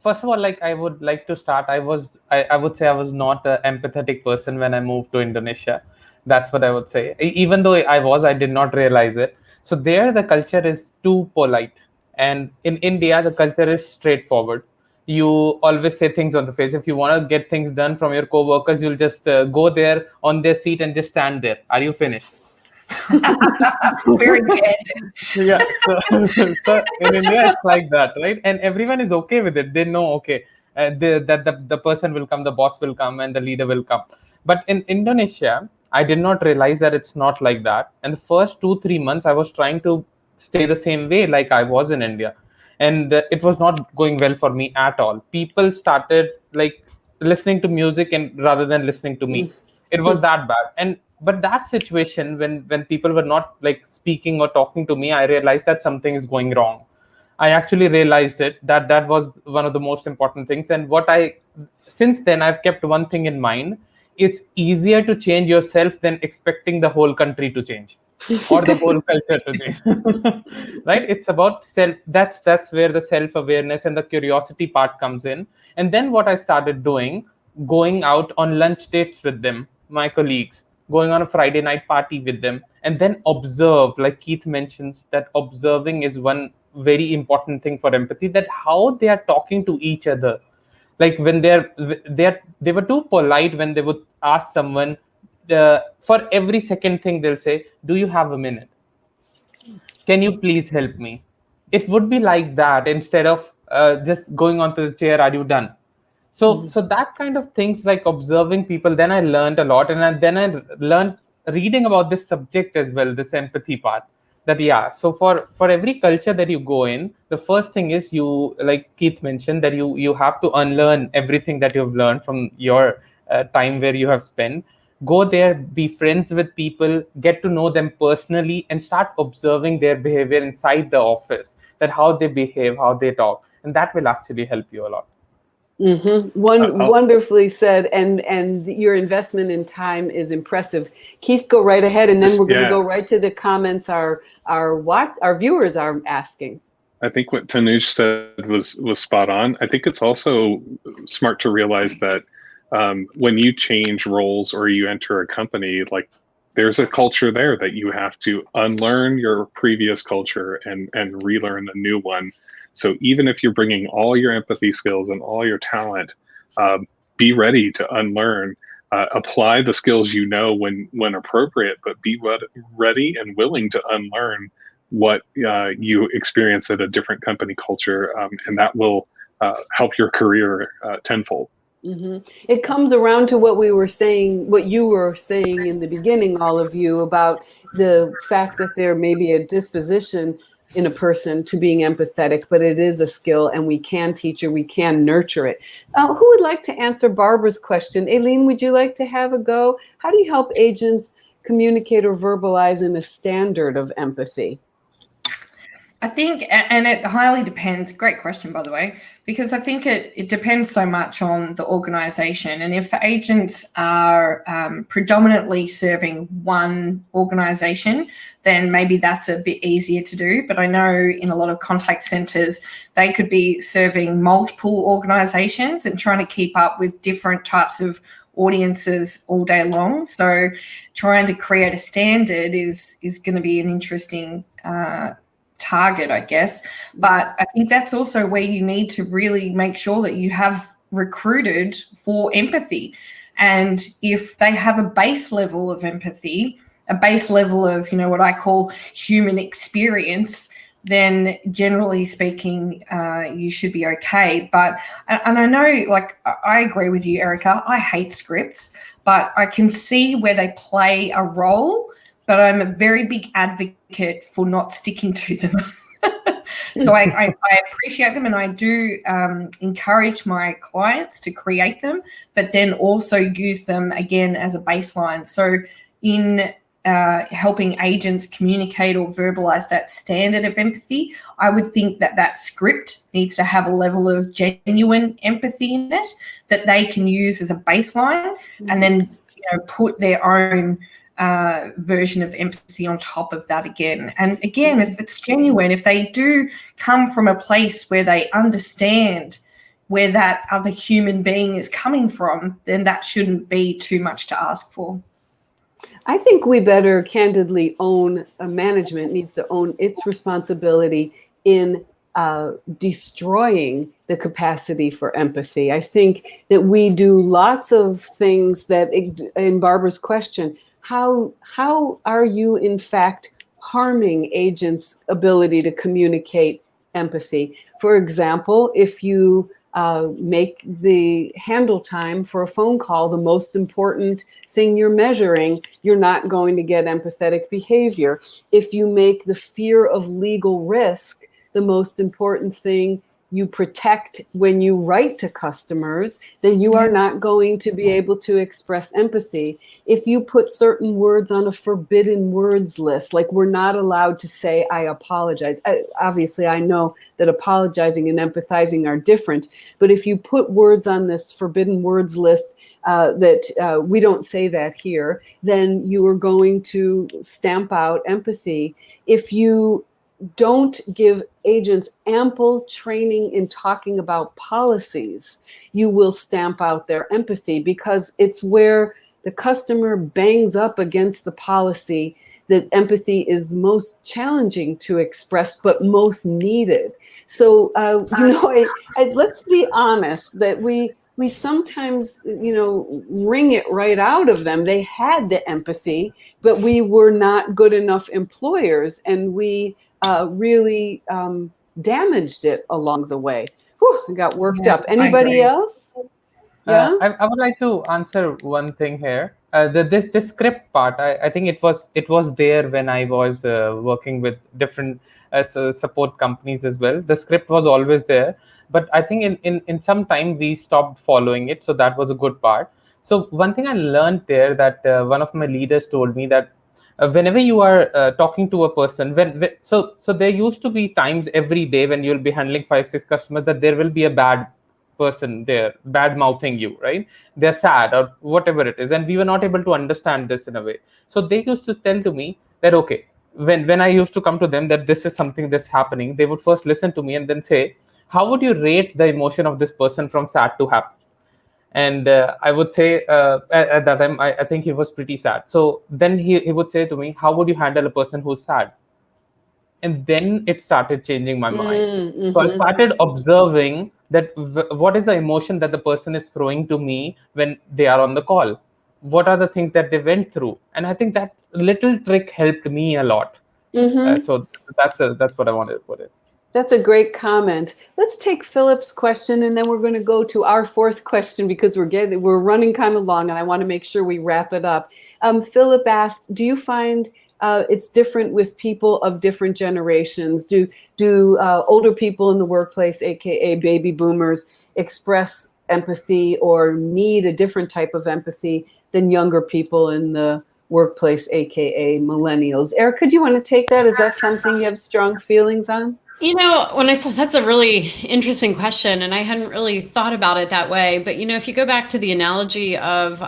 first of all, I would like to start. I would say I was not an empathetic person when I moved to Indonesia. That's what I would say. Even though I did not realize it. So there, the culture is too polite, and in India, the culture is straightforward. You always say things on the face. If you want to get things done from your co-workers, you'll just go there on their seat and just stand there. Are you finished? Very candid. Yeah. So in India, it's like that, right? And everyone is okay with it. They know, okay, the person will come, the boss will come, and the leader will come. But in Indonesia, I did not realize that it's not like that. And the first 2-3 months, I was trying to stay the same way like I was in India. And it was not going well for me at all. People started listening to music and rather than listening to me. It was that bad. But that situation, when people were not speaking or talking to me, I realized that something is going wrong. I actually realized that was one of the most important things. And since then, I've kept one thing in mind. It's easier to change yourself than expecting the whole country to change or the whole culture to change. Right? It's about self. That's where the self-awareness and the curiosity part comes in. And then what I started doing, going out on lunch dates with them, my colleagues, going on a Friday night party with them, and then observe, like Keith mentions, that observing is one very important thing for empathy, that how they are talking to each other. Like when they were too polite when they would ask someone, for every second thing they'll say, do you have a minute? Can you please help me? It would be like that instead of just going onto the chair, are you done? So that kind of things, like observing people, then I learned a lot. And then I learned reading about this subject as well, this empathy part, that yeah, so for every culture that you go in, the first thing is, you, like Keith mentioned, that you have to unlearn everything that you've learned from your time where you have spent. Go there, be friends with people, get to know them personally, and start observing their behavior inside the office, that how they behave, how they talk, and that will actually help you a lot. Wonderfully said, and your investment in time is impressive. Keith, go right ahead, and then we're going to go right to the comments our viewers are asking. I think what Tanuj said was spot on. I think it's also smart to realize that when you change roles or you enter a company, like, there's a culture there that you have to unlearn your previous culture and relearn a new one. So even if you're bringing all your empathy skills and all your talent, be ready to unlearn. Apply the skills when appropriate, but be ready and willing to unlearn what you experience at a different company culture, and that will help your career tenfold. It comes around to what you were saying in the beginning, all of you, about the fact that there may be a disposition in a person to being empathetic, but it is a skill, and we can teach it, we can nurture it. Who would like to answer Barbara's question? Aileen, would you like to have a go? How do you help agents communicate or verbalize in a standard of empathy? I think, and it highly depends, great question, by the way, because I think it depends so much on the organization. And if agents are predominantly serving one organization, then maybe that's a bit easier to do. But I know in a lot of contact centers, they could be serving multiple organizations and trying to keep up with different types of audiences all day long. So trying to create a standard is going to be an interesting target, I guess. But I think that's also where you need to really make sure that you have recruited for empathy. And if they have a base level of empathy, a base level of, what I call human experience, then generally speaking, you should be okay. But, and I know, like, I agree with you, Erica, I hate scripts, but I can see where they play a role, but I'm a very big advocate for not sticking to them. So I appreciate them, and I do encourage my clients to create them, but then also use them again as a baseline. So in helping agents communicate or verbalize that standard of empathy, I would think that script needs to have a level of genuine empathy in it that they can use as a baseline, and then put their own version of empathy on top of that again. And again, if it's genuine, if they do come from a place where they understand where that other human being is coming from, then that shouldn't be too much to ask for. I think we better candidly own, management needs to own its responsibility in destroying the capacity for empathy. I think that we do lots of things that, in Barbara's question, how are you in fact harming agents' ability to communicate empathy? For example, if you make the handle time for a phone call the most important thing you're measuring, you're not going to get empathetic behavior. If you make the fear of legal risk the most important thing you protect when you write to customers, then you are not going to be able to express empathy. If you put certain words on a forbidden words list, like we're not allowed to say, I apologize. Obviously, I know that apologizing and empathizing are different, but if you put words on this forbidden words list that we don't say that here, then you are going to stamp out empathy. If you don't give agents ample training in talking about policies, you will stamp out their empathy, because it's where the customer bangs up against the policy that empathy is most challenging to express, but most needed. So, let's be honest that we we sometimes, wring it right out of them. They had the empathy, but we were not good enough employers, and we really damaged it along the way. Whew, I got worked up. Anybody else? Yeah. I would like to answer one thing here. This script part, I think it was there when I was working with different support companies as well. The script was always there, but I think in some time we stopped following it. So that was a good part. So one thing I learned there, that one of my leaders told me that whenever you are talking to a person, so there used to be times every day when you'll be handling 5-6 customers, that there will be a bad person there bad mouthing you, right? They're sad or whatever it is, and we were not able to understand this in a way. So they used to tell to me that, okay, when I used to come to them that this is something that's happening, they would first listen to me and then say, how would you rate the emotion of this person from sad to happy? And I would say at that time I think he was pretty sad. So then he would say to me, how would you handle a person who's sad? And then it started changing my mind. Mm-hmm. So I started observing that what is the emotion that the person is throwing to me when they are on the call, what are the things that they went through. And I think that little trick helped me a lot. So that's what I wanted to put in. That's a great comment. Let's take Philip's question, and then we're going to go to our fourth question, because we're running kind of long, and I want to make sure we wrap it up. Philip asked, do you find it's different with people of different generations? Do older people in the workplace, aka baby boomers, express empathy or need a different type of empathy than younger people in the workplace, aka millennials? Erica, do you want to take that? Is that something you have strong feelings on? When I said, that's a really interesting question, and I hadn't really thought about it that way. But, if you go back to the analogy of,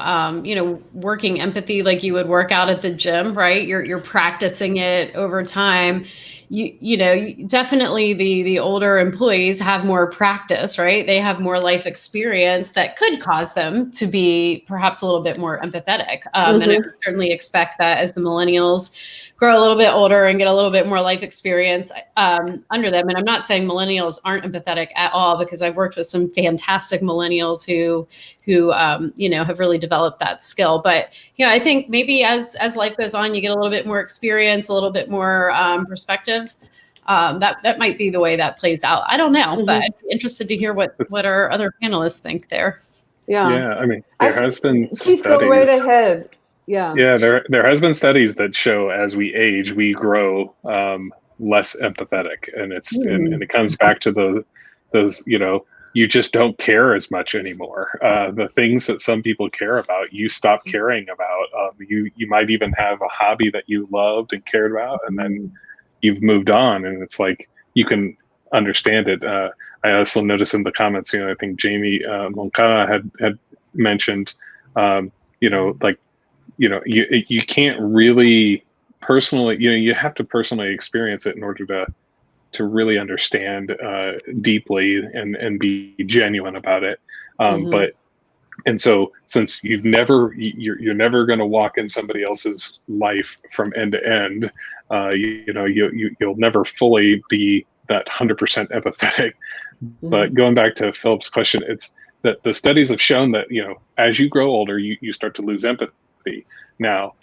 working empathy like you would work out at the gym, right? You're practicing it over time. Definitely the older employees have more practice, right? They have more life experience that could cause them to be perhaps a little bit more empathetic. And I would certainly expect that as the millennials grow a little bit older and get a little bit more life experience under them. And I'm not saying millennials aren't empathetic at all, because I've worked with some fantastic millennials who have really developed that skill. But, I think maybe as life goes on, you get a little bit more experience, a little bit more perspective. That might be the way that plays out. I don't know, but I'd be interested to hear what our other panelists think there. Yeah. I mean, there has been Please studies. Go right ahead. Yeah. Yeah, there has been studies that show as we age, we grow less empathetic, and and it comes back to those you just don't care as much anymore. The things that some people care about, you stop caring about. You might even have a hobby that you loved and cared about, and then you've moved on, and it's like you can understand it. I also noticed in the comments, I think Jamie Moncada had mentioned, you can't really personally, you have to personally experience it in order to really understand deeply and be genuine about it. And so since you're never going to walk in somebody else's life from end to end, you'll never fully be that 100% empathetic. But going back to Philip's question, it's that the studies have shown that, as you grow older, you start to lose empathy. Now,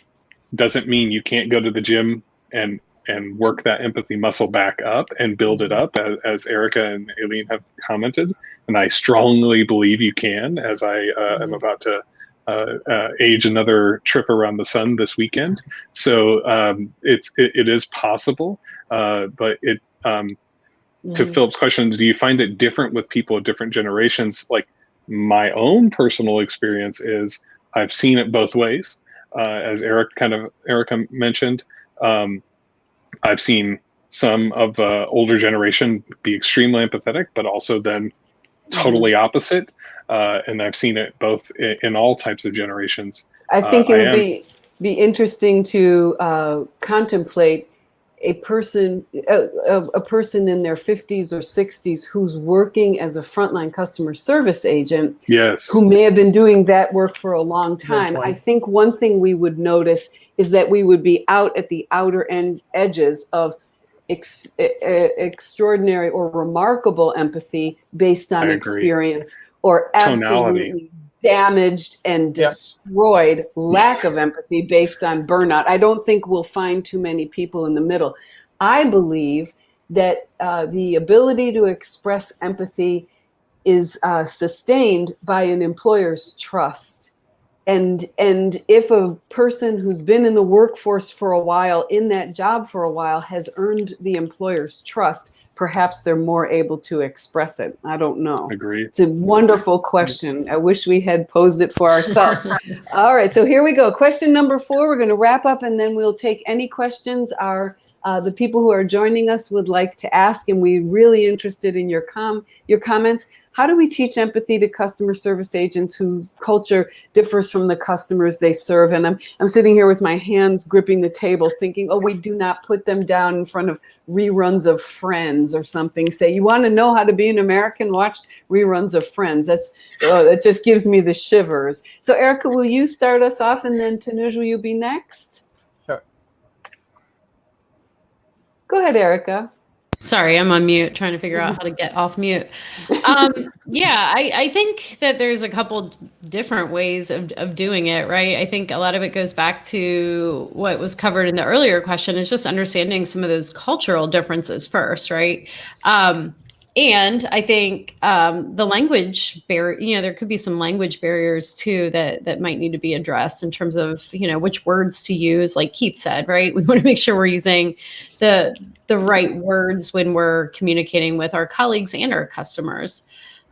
doesn't mean you can't go to the gym and work that empathy muscle back up and build it up, as Erica and Aileen have commented. And I strongly believe you can, as I am about to age another trip around the sun this weekend. So it is possible, but to Philip's question, do you find it different with people of different generations? Like, my own personal experience is I've seen it both ways. As Erica mentioned, I've seen some of the older generation be extremely empathetic, but also then totally opposite. And I've seen it both in all types of generations. I think it would be interesting to contemplate a person in their 50s or 60s who's working as a frontline customer service agent, yes, who may have been doing that work for a long time. I think one thing we would notice is that we would be out at the outer edges of extraordinary or remarkable empathy based on experience, or Tonality. absolutely damaged and destroyed lack of empathy based on burnout. I don't think we'll find too many people in the middle. I believe that the ability to express empathy is sustained by an employer's trust. And if a person who's been in the workforce for a while, in that job for a while, has earned the employer's trust, perhaps they're more able to express it. I don't know. Agree. It's a wonderful question. I wish we had posed it for ourselves. All right, so here we go. Question number 4. We're going to wrap up, and then we'll take any questions the people who are joining us would like to ask, and we're really interested in your comments. How do we teach empathy to customer service agents whose culture differs from the customers they serve? And I'm sitting here with my hands gripping the table thinking, oh, we do not put them down in front of reruns of Friends or something. Say, you want to know how to be an American? Watch reruns of Friends. That just gives me the shivers. So Erica, will you start us off, and then Tanuj, will you be next? Sure. Go ahead, Erica. Sorry, I'm on mute trying to figure out how to get off mute. I think that there's a couple different ways of doing it, right? I think a lot of it goes back to what was covered in the earlier question, is just understanding some of those cultural differences first, right? And I think the language barrier, there could be some language barriers too that might need to be addressed in terms of, which words to use, like Keith said, right? We want to make sure we're using the right words when we're communicating with our colleagues and our customers.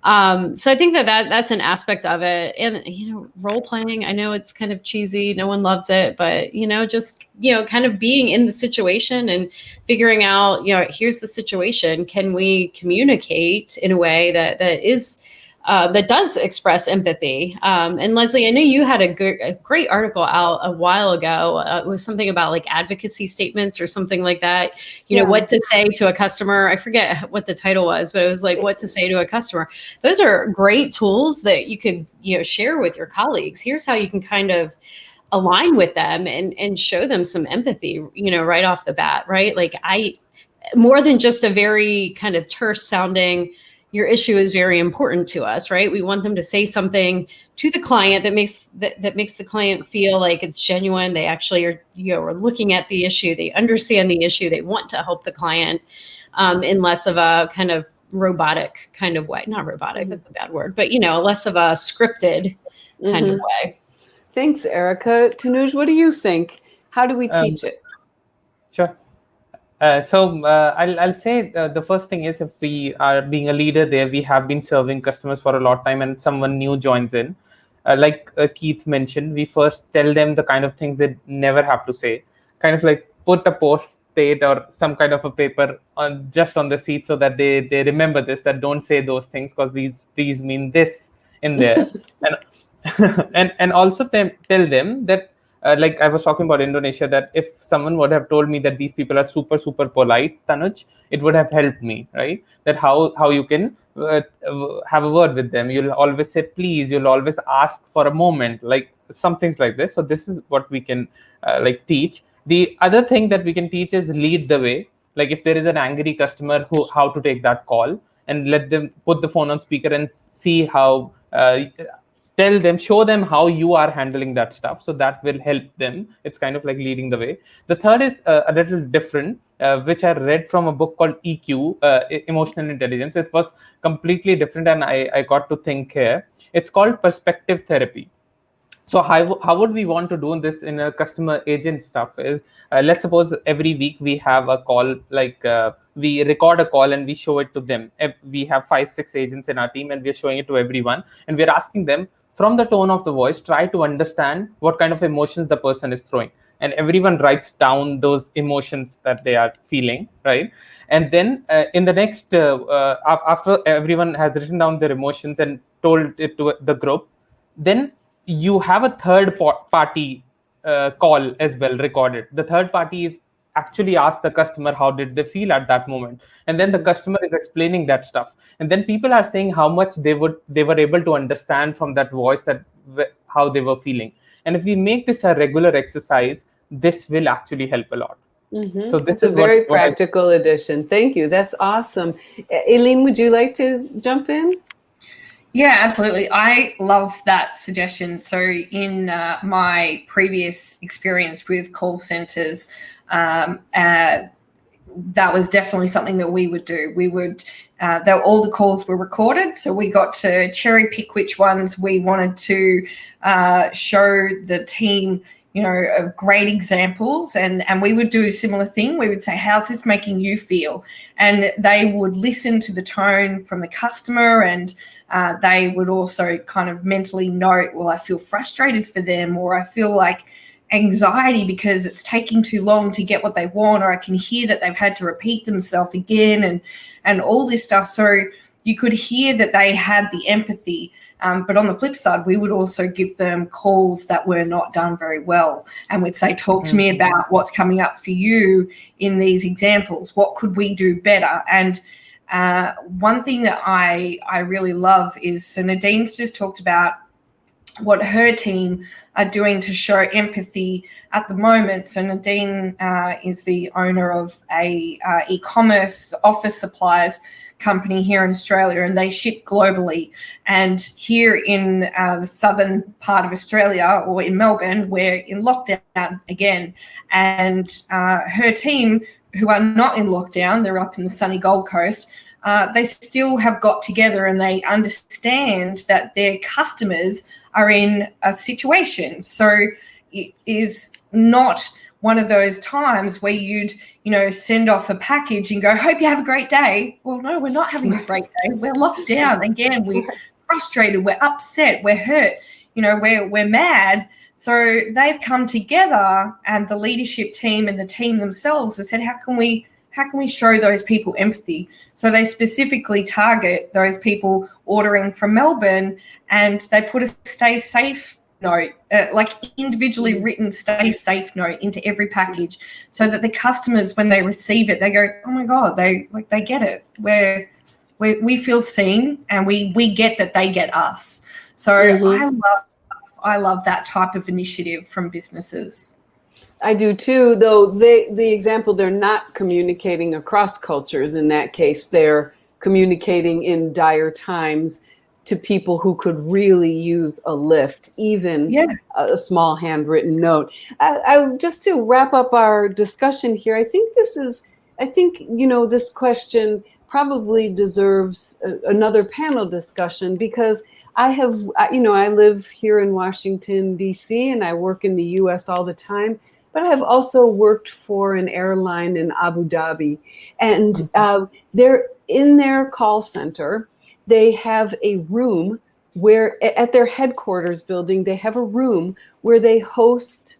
So I think that's an aspect of it. And, role playing, I know it's kind of cheesy. No one loves it, but, just, kind of being in the situation and figuring out, here's the situation. Can we communicate in a way that is, that does express empathy? And Leslie, I know you had a great article out a while ago. It was something about like advocacy statements or something like that. What to say to a customer. I forget what the title was, but it was like what to say to a customer. Those are great tools that you could, share with your colleagues. Here's how you can kind of align with them and show them some empathy, right off the bat, right? Like more than just a very kind of terse sounding, your issue is very important to us, right? We want them to say something to the client that makes the client feel like it's genuine. They actually are, are looking at the issue. They understand the issue. They want to help the client in less of a kind of robotic kind of way. Not robotic, that's a bad word, but less of a scripted kind of way. Thanks, Erica. Tanuj, what do you think? How do we teach it? Sure. I'll say the first thing is, if we are being a leader there, we have been serving customers for a lot of time and someone new joins in. Like Keith mentioned, we first tell them the kind of things they never have to say. Kind of like put a post-it or some kind of a paper just on the seat so that they remember this, that don't say those things because these mean this in there. and also tell them that, like I was talking about Indonesia, that if someone would have told me that these people are super, super polite, Tanuj, it would have helped me, right? That how you can have a word with them. You'll always say please, you'll always ask for a moment, like some things like this. So this is what we can teach. The other thing that we can teach is lead the way. Like if there is an angry customer, how to take that call and let them put the phone on speaker and see how show them how you are handling that stuff. So that will help them. It's kind of like leading the way. The third is a little different, which I read from a book called EQ, Emotional Intelligence. It was completely different, and I got to think here. It's called perspective therapy. So how would we want to do this in a customer agent stuff is, let's suppose every week we have a call, we record a call and we show it to them. We have 5-6 agents in our team and we're showing it to everyone. And we're asking them, from the tone of the voice, try to understand what kind of emotions the person is throwing. And everyone writes down those emotions that they are feeling, right? And then in the next, after everyone has written down their emotions and told it to the group, then you have a third party call as well recorded. The third party is actually ask the customer how did they feel at that moment, and then the customer is explaining that stuff, and then people are saying how much they were able to understand from that voice that how they were feeling. And if we make this a regular exercise, this will actually help a lot. So this is a very practical addition. Thank you. That's awesome. Aileen, would you like to jump in? Yeah, absolutely. I love that suggestion. So in my previous experience with call centers, that was definitely something that we would do. We would, all the calls were recorded, so we got to cherry pick which ones we wanted to show the team, of great examples, and we would do a similar thing. We would say, how's this making you feel? And they would listen to the tone from the customer, and they would also kind of mentally note, well, I feel frustrated for them, or I feel like anxiety because it's taking too long to get what they want, or I can hear that they've had to repeat themselves again, and all this stuff. So you could hear that they had the empathy. But on the flip side, we would also give them calls that were not done very well. And we'd say, talk to me about what's coming up for you in these examples. What could we do better? And one thing that I really love is, so Nadine's just talked about what her team are doing to show empathy at the moment. So Nadine is the owner of a e-commerce office supplies company here in Australia, and they ship globally. And here in the southern part of Australia, or in Melbourne, we're in lockdown again. And her team, who are not in lockdown, they're up in the sunny Gold Coast, they still have got together, and they understand that their customers are in a situation. So it is not one of those times where you'd, send off a package and go, hope you have a great day. Well, no, we're not having a great day. We're locked down. Again, we're frustrated, we're upset, we're hurt, we're mad. So they've come together, and the leadership team and the team themselves have said, how can we show those people empathy? So they specifically target those people ordering from Melbourne, and they put a stay safe note, like individually written stay safe note into every package, so that the customers, when they receive it, they go, oh my God, they get it. We feel seen, and we get that they get us. So I love that type of initiative from businesses. I do too, though the example, they're not communicating across cultures. In that case, they're communicating in dire times to people who could really use a lift, even a small handwritten note. I just to wrap up our discussion here, I think this question probably deserves another panel discussion, because I live here in Washington, D.C., and I work in the U.S. all the time. But I've also worked for an airline in Abu Dhabi, and they're in their call center. They have a room where, at their headquarters building, they have a room where they host.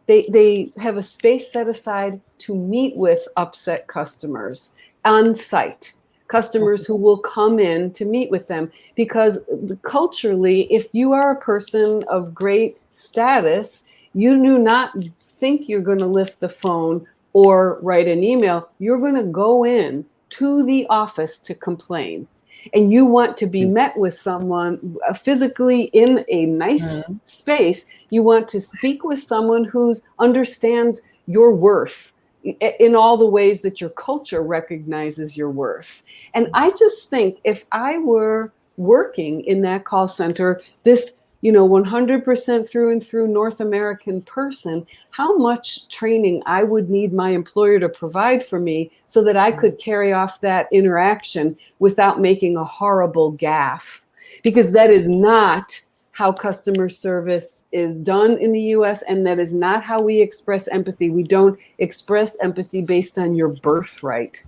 They have a space set aside to meet with upset customers on site. Customers who will come in to meet with them, because culturally, if you are a person of great status, you do not think you're going to lift the phone or write an email. You're going to go in to the office to complain, and you want to be met with someone physically in a nice space. You want to speak with someone who understands your worth in all the ways that your culture recognizes your worth. And I just think, if I were working in that call center, this 100% through and through North American person, how much training I would need my employer to provide for me so that I could carry off that interaction without making a horrible gaffe. Because that is not how customer service is done in the US, and that is not how we express empathy. We don't express empathy based on your birthright.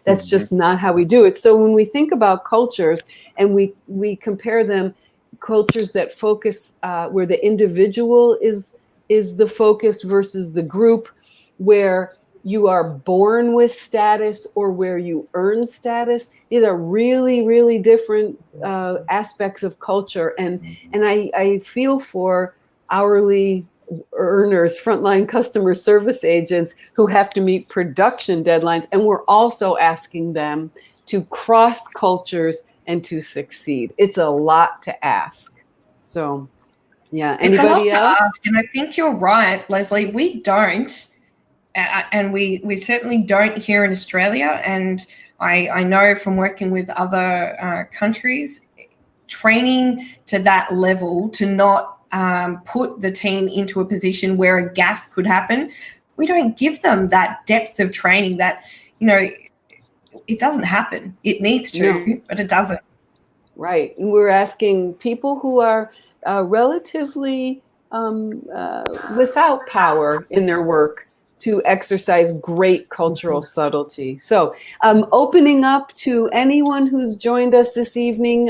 That's just not how we do it. So when we think about cultures and we compare them, cultures that focus where the individual is the focus versus the group, where you are born with status or where you earn status, these are really, really different aspects of culture. And I feel for hourly earners, frontline customer service agents who have to meet production deadlines, and we're also asking them to cross cultures and to succeed. It's a lot to ask. So, yeah. Anybody it's a lot else? To ask, and I think you're right, Leslie. We don't, and we certainly don't here in Australia. And I know from working with other countries, training to that level to not put the team into a position where a gaffe could happen. We don't give them that depth of training that, it doesn't happen. It needs to, but it doesn't. Right. And we're asking people who are relatively without power in their work to exercise great cultural subtlety. So opening up to anyone who's joined us this evening,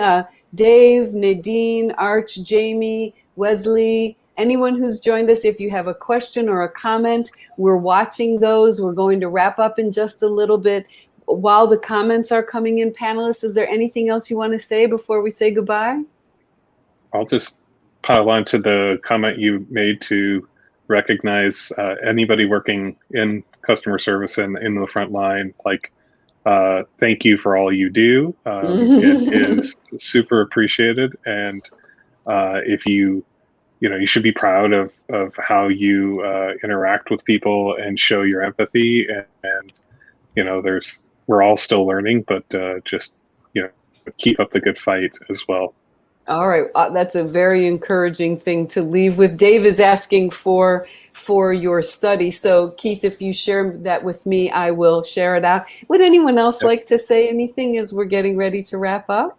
Dave, Nadine, Arch, Jamie, Wesley, anyone who's joined us, if you have a question or a comment, we're watching those. We're going to wrap up in just a little bit. While the comments are coming in, panelists, is there anything else you want to say before we say goodbye? I'll just pile on to the comment you made to recognize anybody working in customer service and in the front line. Like, thank you for all you do. It is super appreciated, and if you should be proud of how you interact with people and show your empathy. And we're all still learning, but just keep up the good fight as well. All right, that's a very encouraging thing to leave with. Dave is asking for your study. So Keith, if you share that with me, I will share it out. Would anyone else like to say anything as we're getting ready to wrap up?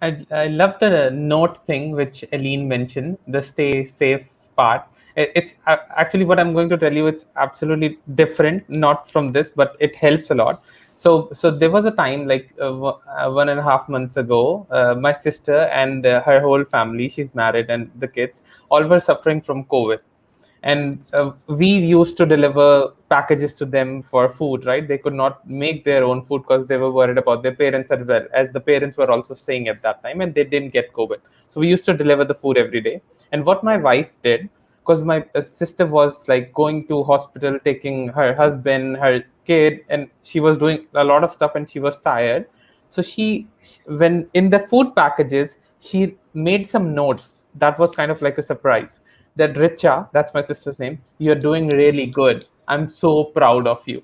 I love the note thing which Aileen mentioned, the stay safe part. It's actually what I'm going to tell you. It's absolutely different, not from this, but it helps a lot. So there was a time like 1.5 months ago, my sister and her whole family, she's married, and the kids all were suffering from COVID. And we used to deliver packages to them for food, right? They could not make their own food because they were worried about their parents as well, as the parents were also staying at that time and they didn't get COVID. So we used to deliver the food every day. And what my wife did, because my sister was like going to hospital, taking her husband, her kid, and she was doing a lot of stuff and she was tired. So when in the food packages, she made some notes. That was kind of like a surprise. That Richa, that's my sister's name, you're doing really good. I'm so proud of you.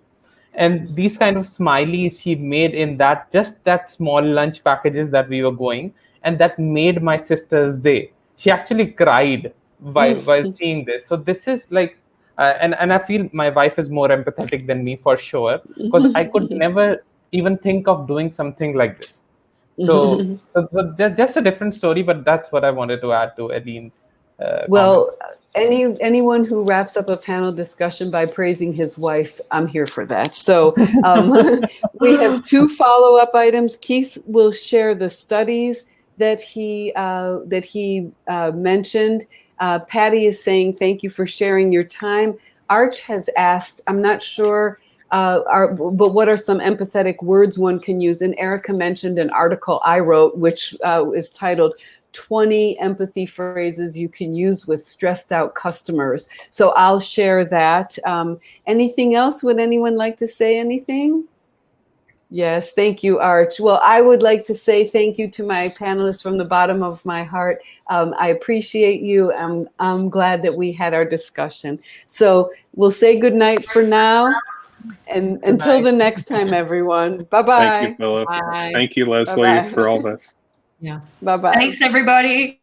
And these kind of smileys she made in just that small lunch packages that we were going, and that made my sister's day. She actually cried while seeing this. So this is like, and I feel my wife is more empathetic than me for sure, because I could never even think of doing something like this. So just a different story, but that's what I wanted to add to Aileen's. Well, anyone who wraps up a panel discussion by praising his wife, I'm here for that. So we have 2 follow-up items. Keith will share the studies that he mentioned. Patty is saying, thank you for sharing your time. Arch has asked, I'm not sure, but what are some empathetic words one can use? And Erica mentioned an article I wrote, which is titled 20 empathy phrases you can use with stressed out customers. So I'll share that. Anything else? Would anyone like to say anything? Yes, thank you, Arch. Well, I would like to say thank you to my panelists from the bottom of my heart. I appreciate you. I'm glad that we had our discussion. So we'll say good night for now. And until the next time, everyone. Bye-bye. Thank you, Philip. Bye. Thank you, Leslie, Bye-bye. for all this. Yeah. Bye-bye. Thanks, everybody.